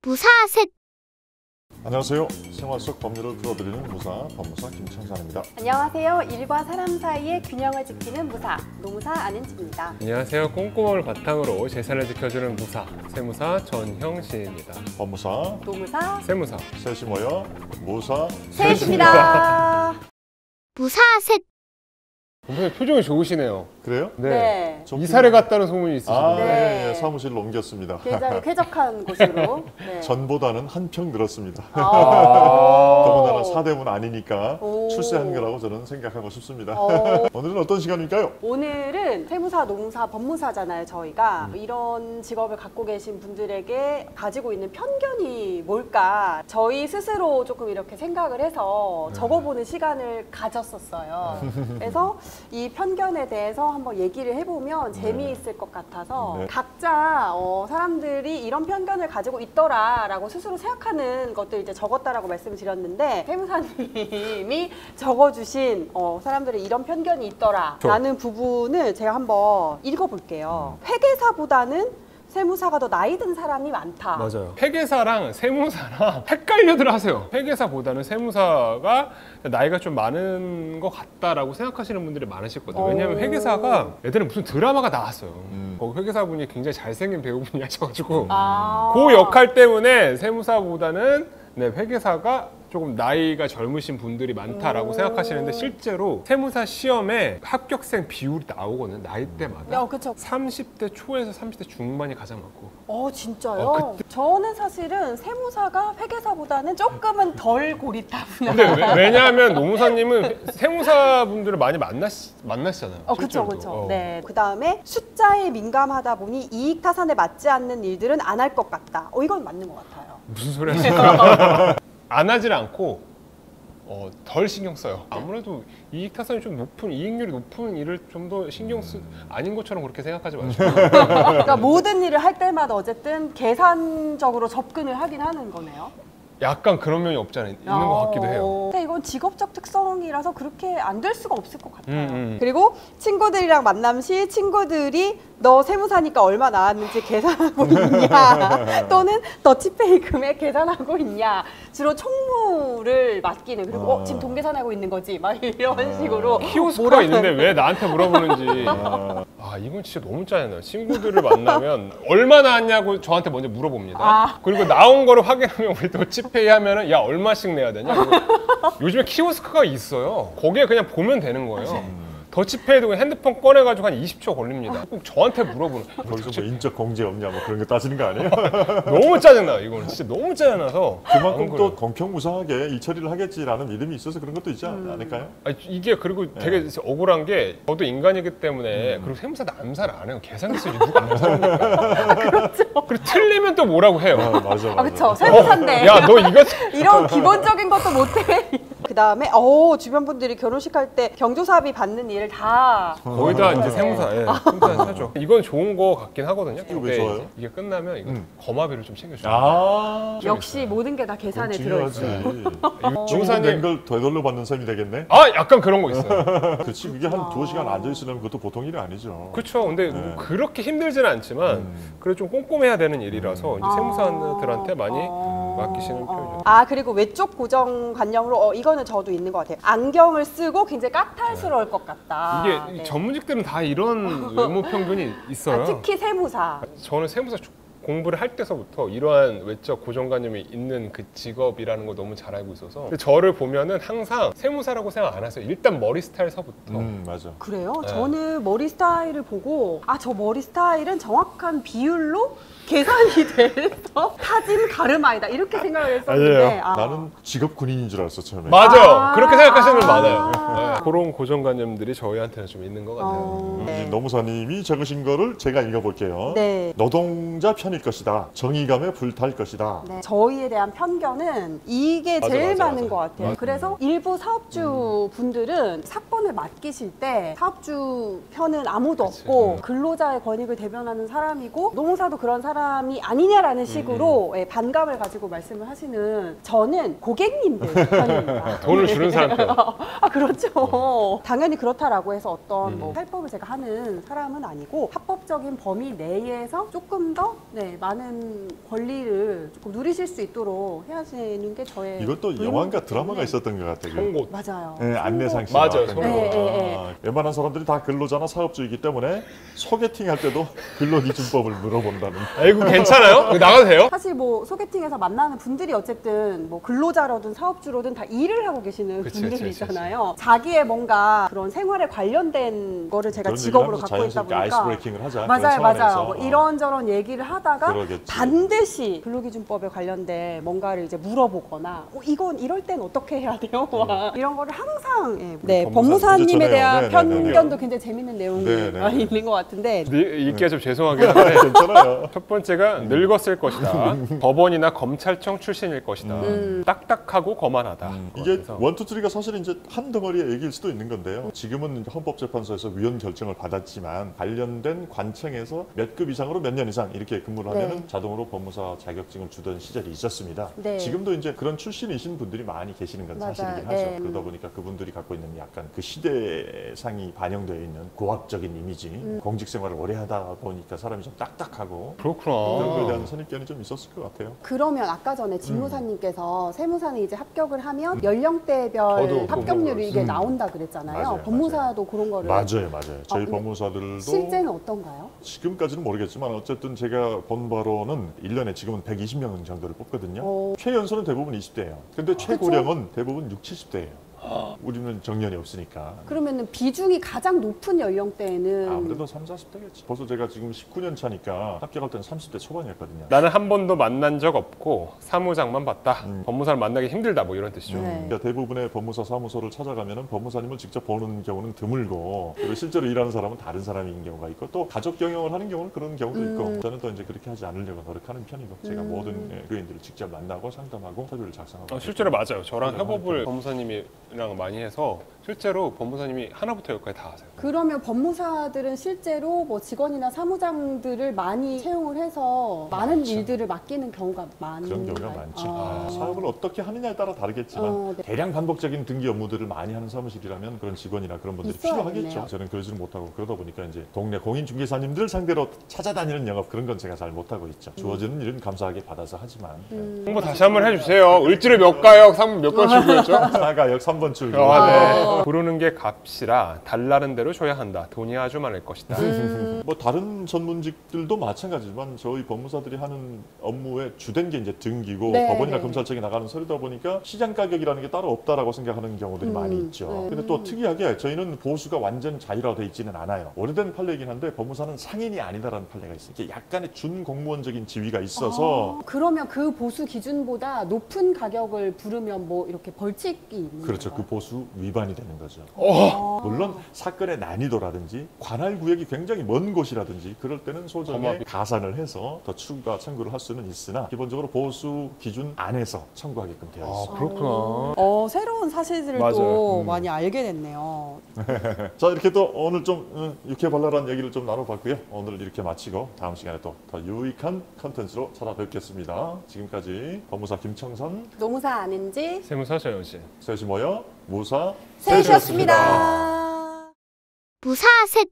무사셋. 안녕하세요. 생활 속 법률을 풀어드리는 무사, 법무사 김창산입니다. 안녕하세요. 일과 사람 사이의 균형을 지키는 무사, 노무사 안은지입니다. 안녕하세요. 꼼꼼함을 바탕으로 재산을 지켜주는 무사, 세무사 전형신입니다. 법무사, 노무사, 세무사. 셋이 모여 무사 셋입니다. 무사셋. 선생님 표정이 좋으시네요. 그래요? 네. 좀 이사를 갔다는 소문이 있으시죠? 네. 예, 사무실로 옮겼습니다. 굉장히 쾌적한 곳으로. 네. 전보다는 한 평 늘었습니다. 아. 더군다나 사대문 아니니까 오. 출세한 거라고 저는 생각하고 싶습니다. 어. 오늘은 어떤 시간일까요? 오늘은 세무사, 노무사, 법무사잖아요, 저희가. 이런 직업을 갖고 계신 분들에게 가지고 있는 편견이 뭘까? 저희 스스로 조금 이렇게 생각을 해서 적어보는 시간을 가졌었어요. 그래서 이 편견에 대해서 한번 얘기를 해보면 재미있을 것 같아서 네. 각자 사람들이 이런 편견을 가지고 있더라라고 스스로 생각하는 것들 이제 적었다라고 말씀드렸는데 세무사님이 적어주신 사람들이 이런 편견이 있더라라는 부분을 제가 한번 읽어볼게요. 회계사보다는 세무사가 더 나이 든 사람이 많다. 맞아요. 회계사랑 세무사랑 헷갈려들 하세요. 회계사보다는 세무사가 나이가 좀 많은 것 같다라고 생각하시는 분들이 많으시거든요. 왜냐하면 회계사가 예전에 무슨 드라마가 나왔어요. 거기 회계사분이 굉장히 잘생긴 배우분이 하셔가지고 그 역할 때문에 세무사보다는 회계사가 조금 나이가 젊으신 분들이 많다라고 생각하시는데 실제로 세무사 시험에 합격생 비율이 나오거든요. 나이대마다. 그쵸. 30대 초에서 30대 중반이 가장 많고. 진짜요? 저는 사실은 세무사가 회계사보다는 조금은 덜 고리타분한. 근데 왜냐하면 노무사님은 세무사분들을 많이 만나시잖아요. 그렇죠, 실제로도. 그렇죠. 네. 그 다음에 숫자에 민감하다 보니 이익 타산에 맞지 않는 일들은 안 할 것 같다. 이건 맞는 것 같아요. 무슨 소리 하세요? 안 하질 않고 덜 신경 써요. 아무래도 이익 타산이 좀 높은, 이익률이 높은 일을 좀 더 신경 아닌 것처럼 그렇게 생각하지 마시고. 그러니까 모든 일을 할 때마다 어쨌든 계산적으로 접근을 하긴 하는 거네요. 약간 그런 면이 없지 않아 있는 것 같기도 해요. 근데 이건 직업적 특성이라서 그렇게 안 될 수가 없을 것 같아요. 그리고 친구들이랑 만남 시 친구들이 너 세무사니까 얼마 나왔는지 계산하고 있냐 또는 더치페이 금액 계산하고 있냐 주로 총무를 맡기는 그리고 지금 동계산하고 있는 거지 막 이런 식으로 키오스크가 있는데 왜 나한테 물어보는지. 이건 진짜 너무 짜증나요. 친구들을 만나면 얼마 나왔냐고 저한테 먼저 물어봅니다. 그리고 나온 거를 확인하면 우리 더치페이 하면은 야 얼마씩 내야 되냐. 요즘에 키오스크가 있어요. 거기에 그냥 보면 되는 거예요. 더치페이도 그냥 핸드폰 꺼내가지고 한 20초 걸립니다. 꼭 저한테 물어보는. 거기서 뭐 인적 공제 없냐 뭐 그런 거 따지는 거 아니에요? 너무 짜증나요. 이거는 진짜 너무 짜증나서. 그만큼 또 공평무사하게 이 처리를 하겠지라는 믿음이 있어서 그런 것도 있지 않을까요? 이게 그리고 되게 억울한 게 저도 인간이기 때문에 그리고 세무사도 암살 안 해요. 계산기술이 누가 암살합니까? 그렇죠. 그리고 틀리면 또 뭐라고 해요. 맞아. 그렇죠. 세무사인데 야 너 이거 이런 기본적인 것도 못해. 그 다음에 주변 분들이 결혼식 할 때 경조사비 받는 일을 다 거의 다 이제 세무사, 세무사 하죠. 이건 좋은 거 같긴 하거든요. 이거 왜 좋아요? 이게 끝나면 이거 거마비를 좀 챙겨줘요. 역시 모든 게 다 계산에 들어있어요. 중요하지. 낸걸 되돌려 받는 셈이 되겠네. 약간 그런 거 있어요. 그렇지. 그게 한 2시간 앉아 있으려면 그것도 보통 일이 아니죠. 그렇죠. 근데 뭐 그렇게 힘들지는 않지만 그래 좀 꼼꼼해야 되는 일이라서 이제 세무사들한테 많이 맡기시는 편이죠. 그리고 외적 고정관념으로 이거는 저도 있는 것 같아요. 안경을 쓰고 굉장히 까탈스러울 것 같다. 이게 전문직들은 다 이런 외모 편견이 있어요. 특히 세무사. 저는 세무사 공부를 할 때서부터 이러한 외적 고정관념이 있는 그 직업이라는 걸 너무 잘 알고 있어서 근데 저를 보면은 항상 세무사라고 생각 안 하세요. 일단 머리 스타일서부터. 맞아. 그래요? 저는 머리 스타일을 보고 저 머리 스타일은 정확한 비율로 계산이 돼서 타진 가르마이다 이렇게 생각을 했었는데 나는 직업 군인인 줄 알았어 처음에. 맞아요. 그렇게 생각하시는 분 많아요. 그런 고정관념들이 저희한테는 좀 있는 것 같아요. 이제 노무사님이 적으신 거를 제가 읽어볼게요. 네. 노동자 편일 것이다. 정의감에 불탈 것이다. 네. 저희에 대한 편견은 이게 제일 많은 것 같아요. 그래서 일부 사업주 분들은 사건을 맡기실 때 사업주 편은 아무도 없고 근로자의 권익을 대변하는 사람이고 노무사도 그런 사람이 아니냐라는 식으로 반감을 가지고 말씀을 하시는 저는 고객님들 편입니다. 돈을 주는 사람 편. 그렇죠. 당연히 그렇다라고 해서 어떤 탈법을 제가 하는 사람은 아니고 합법적인 범위 내에서 조금 더 네, 많은 권리를 조금 누리실 수 있도록 해야지는 게 저의 이것도 의무이기 영화인가 드라마가 때문에. 있었던 것 같아요. 송곳. 맞아요. 네, 안내상 씨 맞아요, 나왔던 거. 송곳. 웬만한 사람들이 다 근로자나 사업주이기 때문에 소개팅 할 때도 근로기준법을 물어본다는. 아이고 괜찮아요? 이거 나가도 돼요? 사실 뭐 소개팅에서 만나는 분들이 어쨌든 뭐 근로자로든 사업주로든 다 일을 하고 계시는 그치, 분들이잖아요. 자기의 뭔가 그런 생활에 관련된 거를 제가 그런 직업으로 얘기를 하면서 갖고 있다 자연스럽게 보니까 아이스 브레이킹을 하자. 맞아요, 그런 맞아요. 차원에서. 뭐 이런저런 얘기를 하다가 그러겠지. 반드시 근로기준법에 관련된 뭔가를 이제 물어보거나 이건 이럴 땐 어떻게 해야 돼요? 막 이런 거를 항상 네, 법무사님 법무사님에 이제 대한 전해요. 네, 네, 네. 편견도 굉장히 재밌는 내용이 네, 네, 많이 네. 있는 것 같은데 읽기가 좀 죄송하긴 한데 괜찮아요. 첫 번째가 늙었을 것이다. 법원이나 검찰청 출신일 것이다. 딱딱하고 거만하다. 이게 그래서 원투쓰리가 사실 이제 한 덩어리의 얘기일 수도 있는 건데요. 지금은 헌법재판소에서 위헌 결정을 받았지만 관련된 관청에서 몇 급 이상으로 몇 년 이상 이렇게 근무를 하면은 네. 자동으로 법무사 자격증을 주던 시절이 있었습니다. 네. 지금도 이제 그런 출신이신 분들이 많이 계시는 건 맞아요. 사실이긴 네. 하죠. 그러다 보니까 그분들이 갖고 있는 약간 그 시대상이 반영되어 있는 고압적인 이미지, 공직 생활을 오래 하다 보니까 사람이 좀 딱딱하고 그런 거에 그렇구나. 대한 선입견이 좀 있었을 것 같아요. 그러면 아까 전에 직무사님께서 세무사는 이제 합격을 하면 저도 연령대별 합격률이 그거 이게 나온다 그랬잖아요. 맞아요, 법무사도 그런 거를 맞아요. 저희 근데 법무사들도 실제는 어떤가요? 지금까지는 모르겠지만 어쨌든 제가 본 바로는 1년에 지금은 120명 정도를 뽑거든요. 최연소는 대부분 20대예요. 근데 최고령은 대부분 60, 70대예요. 우리는 정년이 없으니까. 그러면은 비중이 가장 높은 연령대에는 아무래도 3, 40대겠지. 벌써 제가 지금 19년 차니까 합격할 때는 30대 초반이었거든요. 나는 한 번도 만난 적 없고 사무장만 봤다. 법무사를 만나기 힘들다 뭐 이런 뜻이죠. 네. 그러니까 대부분의 법무사 사무소를 찾아가면은 법무사님을 직접 보는 경우는 드물고 그리고 실제로 일하는 사람은 다른 사람인 경우가 있고 또 가족 경영을 하는 경우는 그런 경우도 있고 저는 또 이제 그렇게 하지 않으려고 노력하는 편이고 제가 모든 의뢰인들을 직접 만나고 상담하고 서류를 작성하고 실제로 맞아요. 저랑 그래요. 협업을 법무사님이랑 많이 해서 실제로 법무사님이 하나부터 열까지 다 아세요. 그러면 법무사들은 실제로 뭐 직원이나 사무장들을 많이 채용을 해서 많은 많죠. 일들을 맡기는 경우가 많은 그런 경우가 많죠. 사업을 어떻게 하느냐에 따라 다르겠지만 네. 대량 반복적인 등기 업무들을 많이 하는 사무실이라면 그런 직원이나 그런 분들이 있어야겠네요. 필요하겠죠. 저는 그러지는 못하고 그러다 보니까 이제 동네 공인중개사님들 상대로 찾아다니는 영업 그런 건 제가 잘 못하고 있죠. 주어지는 일은 감사하게 받아서 하지만 홍보 다시 한번 해주세요. 을지로 몇 가역, 상무 몇 건 출구였죠? 사가역 3번 출구. 네. 부르는 게 값이라 달라는 대로 줘야 한다. 돈이 아주 많을 것이다. 뭐 다른 전문직들도 마찬가지지만 저희 법무사들이 하는 업무의 주된 게 이제 등기고 네, 법원이나 네. 검찰청에 나가는 서류다 보니까 시장 가격이라는 게 따로 없다라고 생각하는 경우들이 많이 있죠. 네. 근데 또 특이하게 저희는 보수가 완전 자율화되어 있지는 않아요. 오래된 판례이긴 한데 법무사는 상인이 아니다라는 판례가 있어요. 이게 약간의 준공무원적인 지위가 있어서 그러면 그 보수 기준보다 높은 가격을 부르면 뭐 이렇게 벌칙이 있는 그렇죠. 그 건가요? 보수 위반이 되는 거죠. 물론 사건의 난이도라든지 관할 구역이 굉장히 먼 곳이라든지 그럴 때는 소정에 가산을 해서 더 추가 청구를 할 수는 있으나 기본적으로 보수 기준 안에서 청구하게끔 되어 있습니다. 그렇구나. 새로운 사실들도 맞아요. 많이 알게 됐네요. 자 이렇게 또 오늘 좀 유쾌발랄한 얘기를 좀 나눠봤고요. 오늘 이렇게 마치고 다음 시간에 또 더 유익한 컨텐츠로 찾아뵙겠습니다. 지금까지 법무사 김청선, 노무사 아는지 세무사 저여진. 셋이 모여 무사 셋이었습니다. 무사 셋